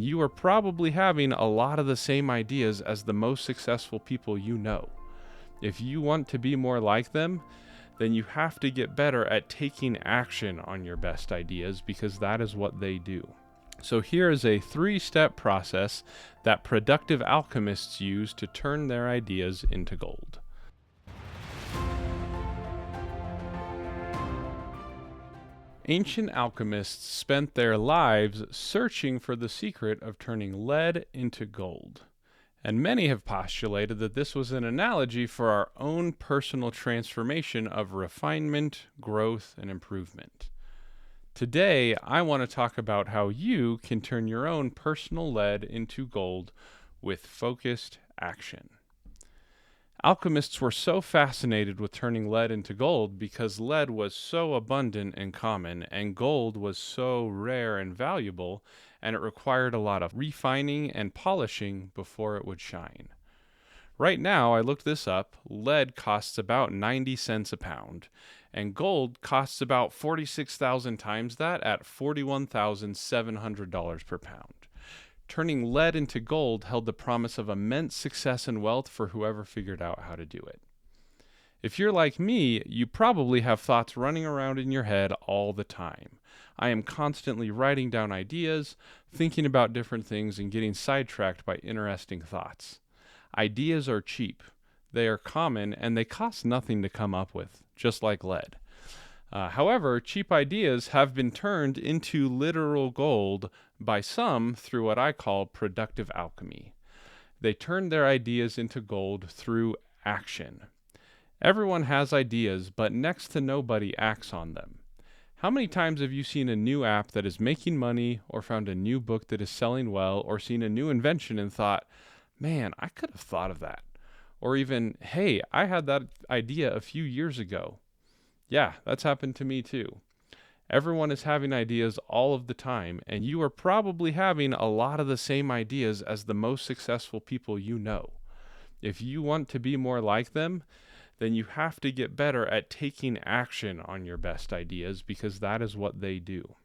You are probably having a lot of the same ideas as the most successful people you know. If you want to be more like them, then you have to get better at taking action on your best ideas because that is what they do. So here is a 3-step process that productive alchemists use to turn their ideas into gold. Ancient alchemists spent their lives searching for the secret of turning lead into gold. And many have postulated that this was an analogy for our own personal transformation of refinement, growth, and improvement. Today, I want to talk about how you can turn your own personal lead into gold with focused action. Alchemists were so fascinated with turning lead into gold because lead was so abundant and common, and gold was so rare and valuable, and it required a lot of refining and polishing before it would shine. Right now, I looked this up, lead costs about 90 cents a pound, and gold costs about 46,000 times that at $41,700 per pound. Turning lead into gold held the promise of immense success and wealth for whoever figured out how to do it. If you're like me, you probably have thoughts running around in your head all the time. I am constantly writing down ideas, thinking about different things, and getting sidetracked by interesting thoughts. Ideas are cheap. They are common, and they cost nothing to come up with, just like lead. However, cheap ideas have been turned into literal gold by some through what I call productive alchemy. They turn their ideas into gold through action. Everyone has ideas, but next to nobody acts on them. How many times have you seen a new app that is making money, or found a new book that is selling well, or seen a new invention and thought, man, I could have thought of that? Or even, hey, I had that idea a few years ago. Yeah, that's happened to me too. Everyone is having ideas all of the time, and you are probably having a lot of the same ideas as the most successful people you know. If you want to be more like them, then you have to get better at taking action on your best ideas because that is what they do.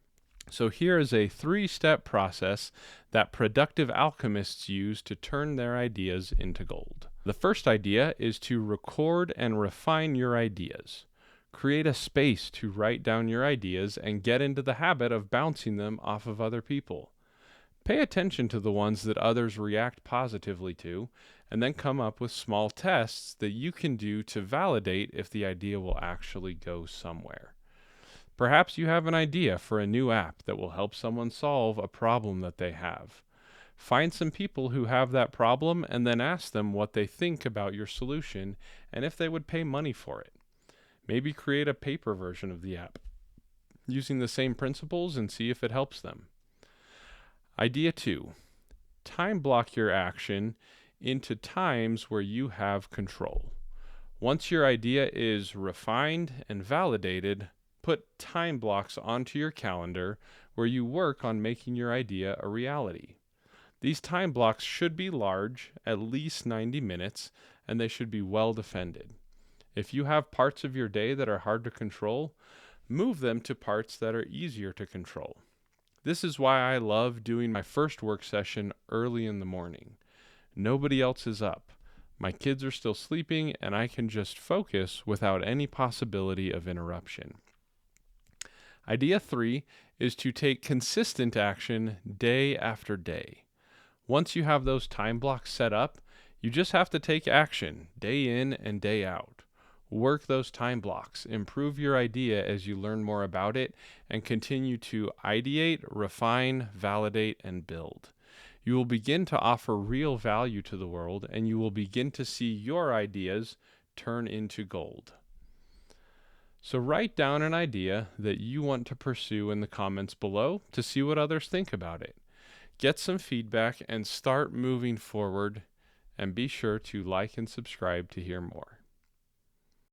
So here is a 3-step process that productive alchemists use to turn their ideas into gold. The first idea is to record and refine your ideas. Create a space to write down your ideas and get into the habit of bouncing them off of other people. Pay attention to the ones that others react positively to, and then come up with small tests that you can do to validate if the idea will actually go somewhere. Perhaps you have an idea for a new app that will help someone solve a problem that they have. Find some people who have that problem and then ask them what they think about your solution and if they would pay money for it. Maybe create a paper version of the app using the same principles and see if it helps them. Idea 2. Time block your action into times where you have control. Once your idea is refined and validated, put time blocks onto your calendar where you work on making your idea a reality. These time blocks should be large, at least 90 minutes, and they should be well defended. If you have parts of your day that are hard to control, move them to parts that are easier to control. This is why I love doing my first work session early in the morning. Nobody else is up. My kids are still sleeping, and I can just focus without any possibility of interruption. Idea 3 is to take consistent action day after day. Once you have those time blocks set up, you just have to take action day in and day out. Work those time blocks, improve your idea as you learn more about it, and continue to ideate, refine, validate, and build. You will begin to offer real value to the world, and you will begin to see your ideas turn into gold. So write down an idea that you want to pursue in the comments below to see what others think about it. Get some feedback and start moving forward, and be sure to like and subscribe to hear more.